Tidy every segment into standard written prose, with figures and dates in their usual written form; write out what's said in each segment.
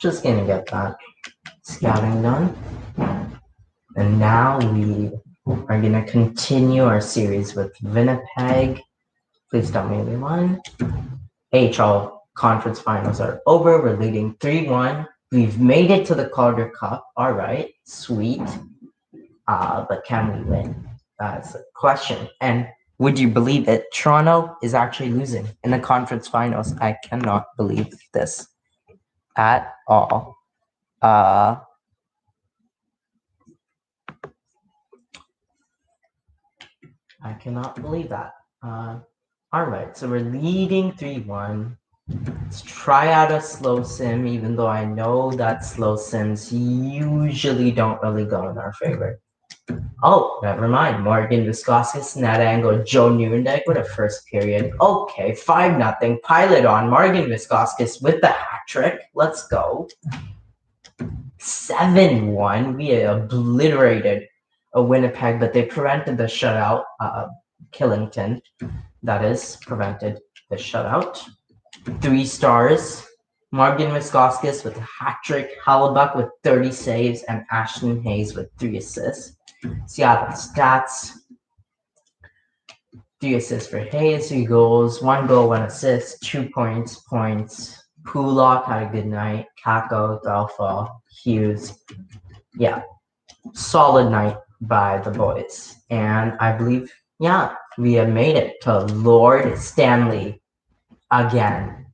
Just gonna get that scouting done. And now we are gonna continue our series with Winnipeg. Please tell me we won. AHL conference finals are over. We're leading 3-1. We've made it to the Calder Cup. All right, sweet. But can we win? That's the question. And would you believe it? Toronto is actually losing in the conference finals. I cannot believe this at all. I cannot believe that. All right, so we're leading 3-1. Let's try out a slow sim, even though I know that slow sims usually don't really go in our favor. Oh, never mind. Morgan Viscoskis, net angle, Joe Nurendijk with a first period. Okay, 5-0. Pilot on Morgan Viscoskis with the hat trick. Let's go. 7-1. We obliterated a Winnipeg, but they prevented the shutout. Killington, that is, prevented the shutout. 3 stars. Morgan Viscoskis with a hat trick. Hellebuyck with 30 saves, and Ashton Hayes with 3 assists. Seattle stats. 3 assists for Hayes, 3 goals, 1 goal, 1 assist, 2 points. Pulak had a good night. Kako, Delpha, Hughes. Yeah, solid night by the boys. And I believe, yeah, we have made it to Lord Stanley again.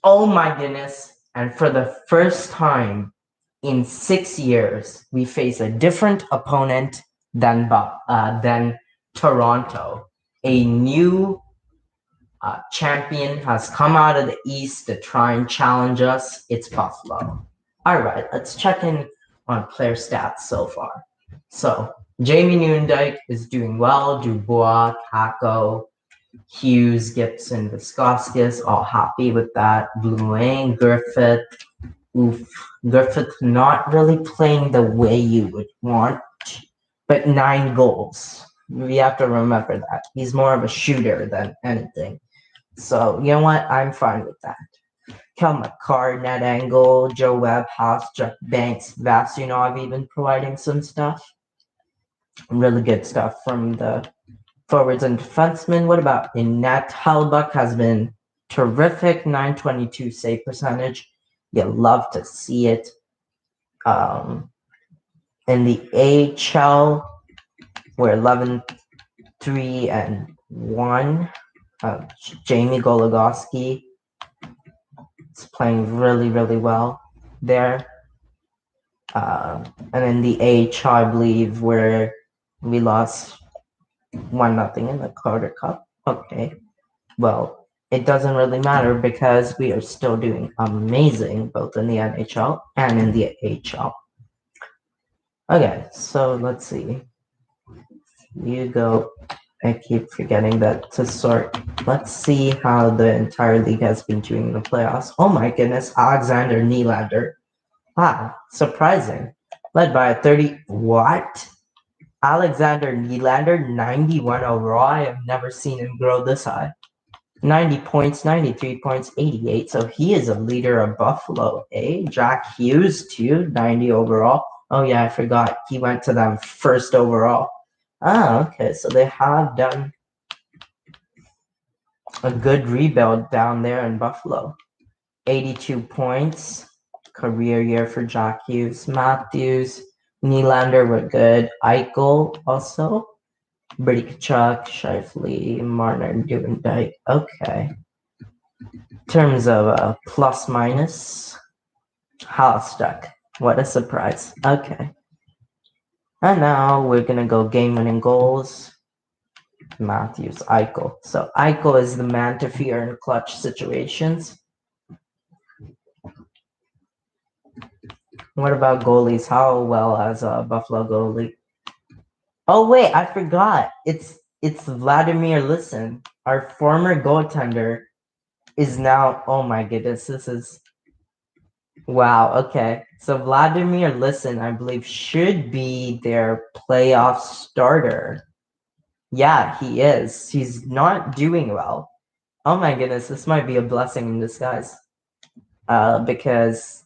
Oh my goodness. And for the first time in 6 years, we face a different opponent than Toronto. A new champion has come out of the East to try and challenge us. It's Buffalo. All right, let's check in on player stats so far. So Jamie Nurendijk is doing well. Dubois, Kako, Hughes, Gibson, Viscoskis, all happy with that. Bluang, Griffith. Griffith not really playing the way you would want, but 9 goals. We have to remember that. He's more of a shooter than anything. So, you know what? I'm fine with that. Kel McCarr, net angle, Joe Webb, Haas, Jeff Banks, Vasunov even providing some stuff. Really good stuff from the forwards and defensemen. What about in net? Hellebuyck has been terrific, 922 save percentage. You love to see it. In the AHL, we're 11-3-1. Jamie Goligoski is playing really, really well there. And in the AHL, I believe we lost 1-0 in the Calder Cup. Okay, well, it doesn't really matter because we are still doing amazing both in the NHL and in the AHL. Okay, so let's see. You go. I keep forgetting that to sort. Let's see how the entire league has been doing in the playoffs. Oh my goodness, Alexander Nylander. Wow, surprising. Led by a 30. What? Alexander Nylander, 91 overall. I have never seen him grow this high. 90 points, 93 points, 88. So he is a leader of Buffalo, eh? Jack Hughes, too, 90 overall. Oh, yeah, I forgot. He went to them first overall. Ah, okay. So they have done a good rebuild down there in Buffalo. 82 points. Career year for Jack Hughes. Matthews, Nylander were good. Eichel also. Brady Tkachuk, Scheifele, Marner, Nurendijk. Okay. In terms of plus minus, Halstuck. What a surprise. Okay. And now we're going to go game-winning goals. Matthews, Eichel. So Eichel is the man to fear in clutch situations. What about goalies? How well as a Buffalo goalie? Oh wait, I forgot. It's Vladimir Lisin, our former goaltender, is now. Oh my goodness, this is. Wow. Okay, so Vladimir Lisin, I believe, should be their playoff starter. Yeah, he is. He's not doing well. Oh my goodness, this might be a blessing in disguise. Because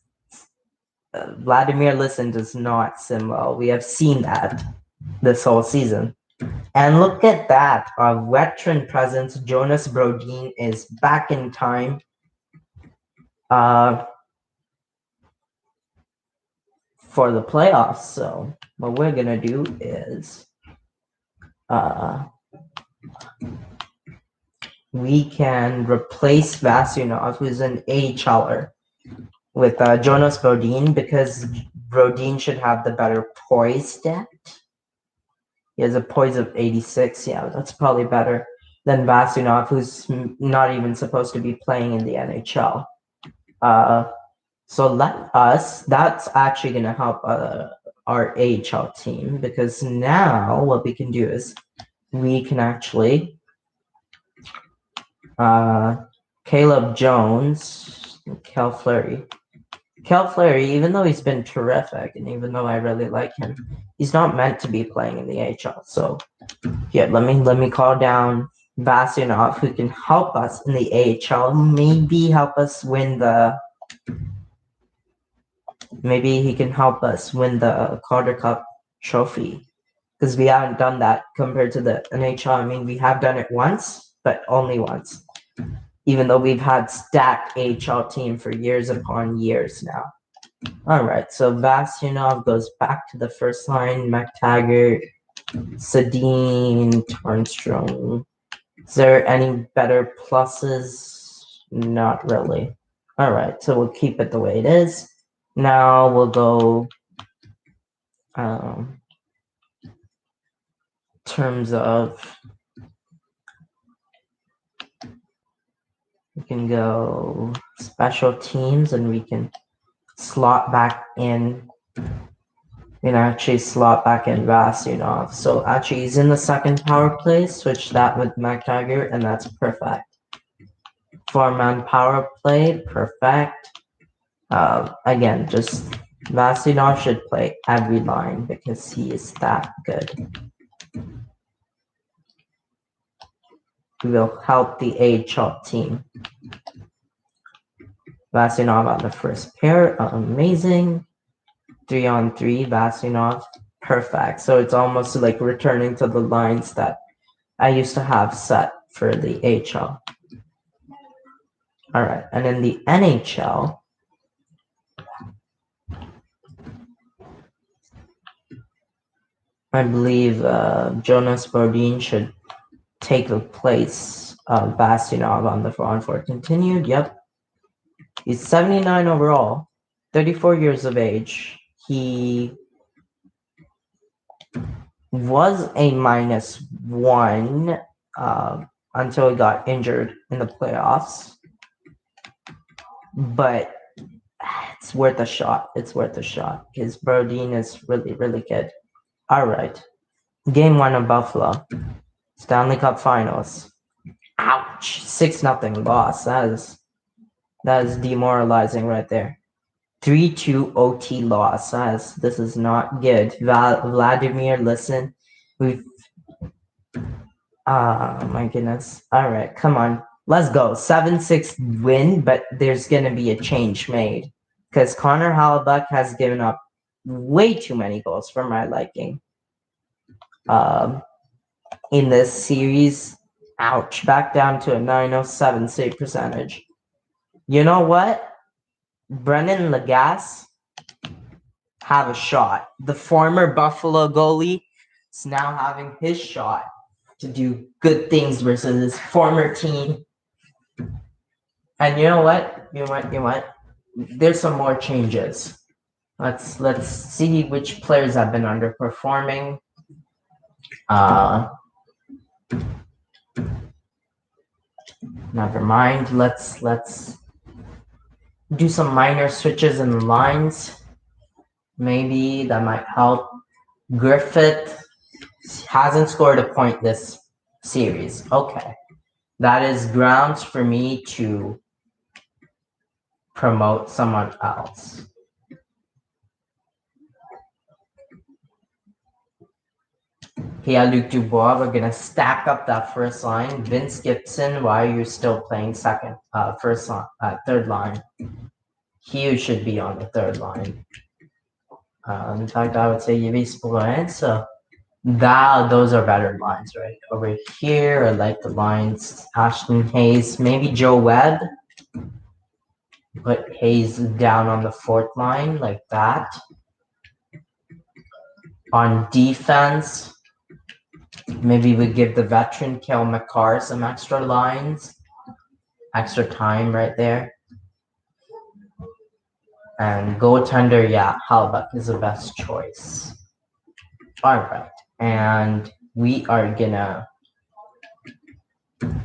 Vladimir Listen does not sim well. We have seen that this whole season. And look at that. Our veteran presence, Jonas Brodin, is back in time. For the playoffs. So what we're gonna do is we can replace Vasyunov, who's an AHLer, with Jonas Brodin, because Brodin should have the better poise stat. He has a poise of 86. Yeah, that's probably better than Vasyunov, who's not even supposed to be playing in the NHL. So that's actually going to help our AHL team, because now what we can do is we can actually Caleb Jones, Cal Fleury. Cal Fleury, even though he's been terrific and even though I really like him, he's not meant to be playing in the AHL. So yeah, let me call down Vasyunov, who can help us in the AHL, maybe help us win the Maybe he can help us win the Calder Cup trophy, because we haven't done that compared to the NHL. I mean, we have done it once, but only once, even though we've had stacked AHL team for years upon years now. All right, so Vasyunov goes back to the first line. McTaggart, Sedin, Tornstrom. Is there any better pluses? Not really. All right, so we'll keep it the way it is. Now we'll go terms of, we can go special teams and we can slot back in. We can actually slot back in Vasyunov. So actually he's in the second power play, switch that with McTaggart, and that's perfect. 4-man power play, perfect. Again, just Vasyunov should play every line because he is that good. He will help the AHL team. Vasyunov on the first pair, amazing. 3-on-3, Vasyunov, perfect. So it's almost like returning to the lines that I used to have set for the AHL. All right, and in the NHL, I believe Jonas Brodin should take the place of Vasyunov on the on-4 continued. Yep. He's 79 overall, 34 years of age. He was a -1 until he got injured in the playoffs. But it's worth a shot. It's worth a shot because Brodin is really, really good. All right. Game 1 of Buffalo. Stanley Cup Finals. Ouch. 6-0 loss. That is demoralizing right there. 3-2 OT loss. This is not good. Vladimir, listen. My goodness. All right, come on. Let's go. 7-6 win, but there's going to be a change made because Connor Hellebuyck has given up way too many goals for my liking. In this series, ouch, back down to a 907 save percentage. You know what? Brennan Lagasse have a shot. The former Buffalo goalie is now having his shot to do good things versus his former team. And you know what? You know what? There's some more changes. Let's see which players have been underperforming. Never mind. Let's do some minor switches in the lines. Maybe that might help. Griffith hasn't scored a point this series. Okay. That is grounds for me to promote someone else. Pierre-Luc Dubois, we're gonna stack up that first line. Vince Gibson, why are you still playing third line? Hughes should be on the third line. In fact, I would say UV split. So those are better lines, right? Over here, I like the lines. Ashton Hayes, maybe Joe Webb. Put Hayes down on the 4th line like that. On defense, maybe we give the veteran Cale Makar some extra lines. Extra time right there. And goaltender, yeah, Halbach is the best choice. All right, and we are gonna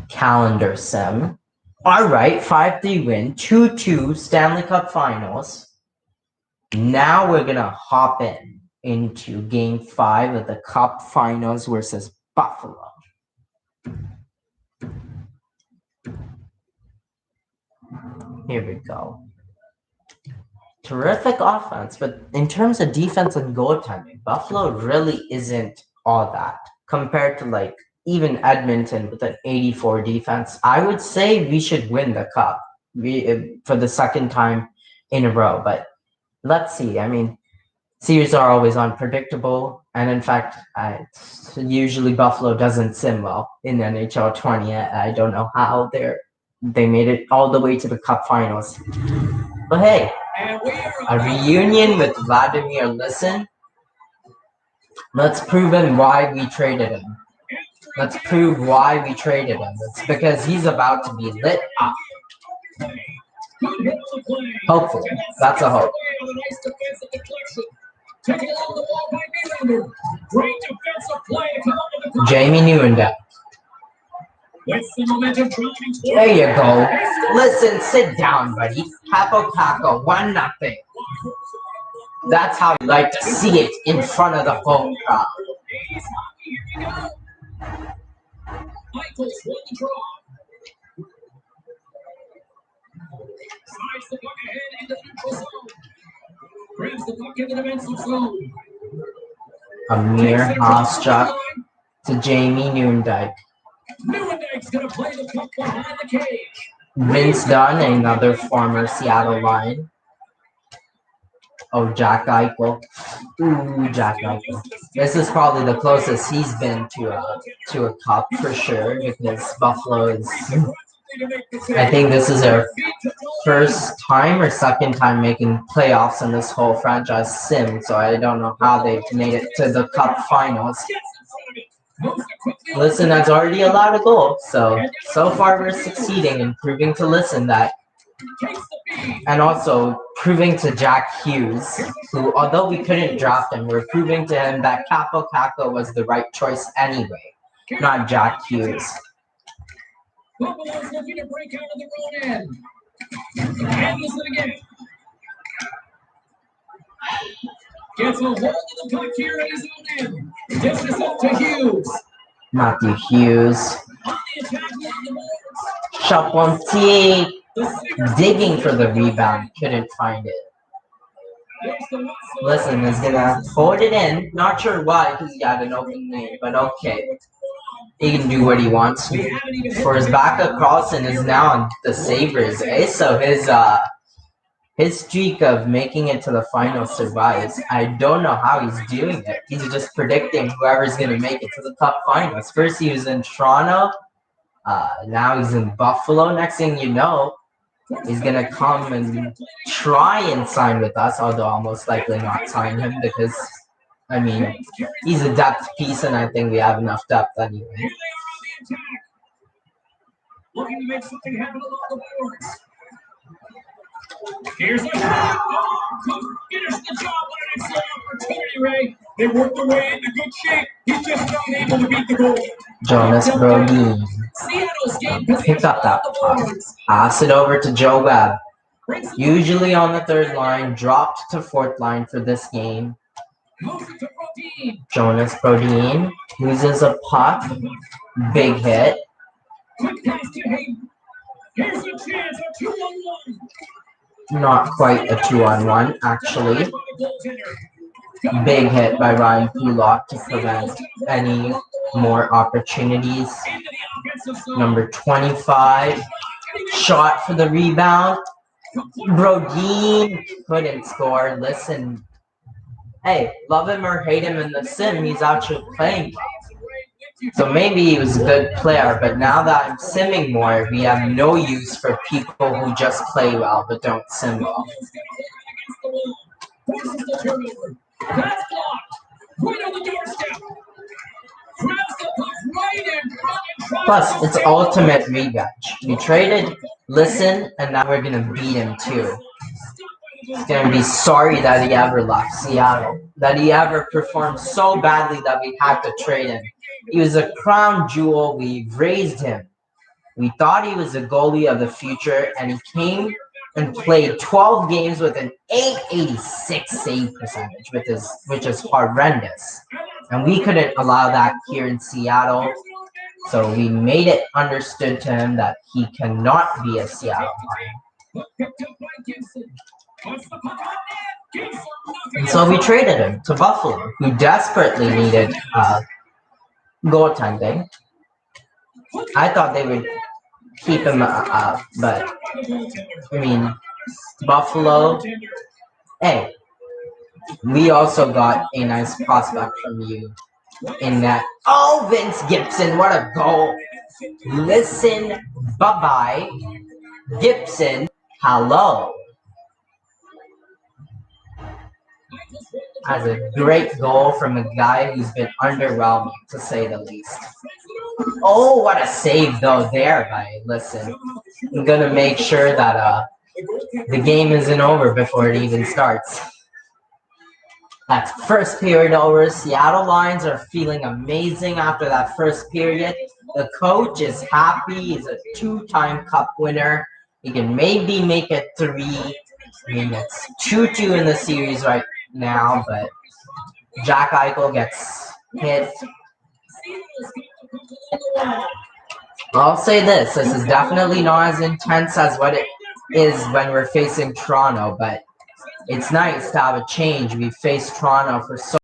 calendar sim. All right, 5-3 win, 2-2 Stanley Cup Finals. Now we're gonna hop into Game 5 of the Cup Finals versus Buffalo. Here we go. Terrific offense, but in terms of defense and goaltending, Buffalo really isn't all that compared to like even Edmonton with an 84 defense. I would say we should win the cup for the 2nd time in a row, but let's see. I mean, series are always unpredictable, and in fact, usually Buffalo doesn't sim well in NHL 20. I don't know how they made it all the way to the Cup Finals, but hey. A reunion with Vladimir Lisin. Let's prove him why we traded him. Let's prove why we traded him. It's because he's about to be lit up. Hopefully. That's a hope. Jamie Nieuwendyk. There you go. Listen, sit down, buddy. Capo Caco, 1-0. That's how you like to see it in front of the home crowd. Michaels won the draw. Slides the puck ahead into the neutral zone. Grabs the puck in the defensive zone. Amir Hasek to Jamie Nieuwendyk. Nieuwendyk's gonna play the puck behind the cage. Vince Dunn, another former Seattle line. Oh, Jack Eichel. Ooh, Jack Eichel. This is probably the closest he's been to a cup for sure, because Buffalo is. I think this is their first time or 2nd time making playoffs in this whole franchise sim, so I don't know how they've made it to the Cup Finals. Listen has already allowed a goal, so far we're succeeding in proving to Listen that, and also proving to Jack Hughes, who, although we couldn't draft him, we're proving to him that Capo Caco was the right choice anyway, not Jack Hughes. Buffalo's looking to break out of their own end. Handles it again. Gets a hold of the puck here at his own end. Gets this up to Hughes. Matthew Hughes. Charpentier digging for the rebound. Couldn't find it. Listen is gonna hold it in. Not sure why, because he had an open name, but okay. He can do what he wants. For his backup, Carlson is now on the Sabres, eh? So his streak of making it to the final survives. I don't know how he's doing it. He's just predicting whoever's going to make it to the Cup Finals. First he was in Toronto. Now he's in Buffalo. Next thing you know, he's going to come and try and sign with us, although I'll most likely not sign him because, I mean, he's a depth piece, and I think we have enough depth anyway. Looking to make something happen along the boards. Here's a shot. Finish the job with an excellent opportunity, Ray. They worked their way into good shape. He's just not able to beat the goal. Jonas Brodin. Pick up that puck. Pass it over to Joe Webb. Usually on the 3rd line, dropped to 4th line for this game. Jonas Brodin loses a puck. Big hit. Here's a chance, a 2-on-1. Not quite a 2-on-1, actually. Big hit by Ryan Pulock to prevent any more opportunities. Number 25. Shot for the rebound. Brodin couldn't score. Listen hey, love him or hate him in the sim, he's actually playing well. So maybe he was a good player, but now that I'm simming more, we have no use for people who just play well but don't sim well. Plus, it's ultimate rematch. We traded Listen, and now we're gonna beat him too. He's gonna be sorry that he ever left Seattle, that he ever performed so badly that we had to trade him. He was a crown jewel. We raised him. We thought he was a goalie of the future, and he came and played 12 games with an 886 save percentage, which is horrendous. And we couldn't allow that here in Seattle. So we made it understood to him that he cannot be a Seattle Marine. And so we traded him to Buffalo, who desperately needed goaltending. I thought they would keep him up, but I mean, Buffalo. Hey, we also got a nice prospect from you in that. Oh, Vince Gibson, what a goal! Listen, bye-bye. Gibson, hello. That's a great goal from a guy who's been underwhelming, to say the least. Oh, what a save, though, there by Listen. I'm going to make sure that the game isn't over before it even starts. That's first period over. Seattle Lions are feeling amazing after that first period. The coach is happy. He's a two-time cup winner. He can maybe make it 3. I mean, it's 2-2 in the series right now, but Jack Eichel gets hit. I'll say this is definitely not as intense as what it is when we're facing Toronto, but it's nice to have a change. We faced Toronto for so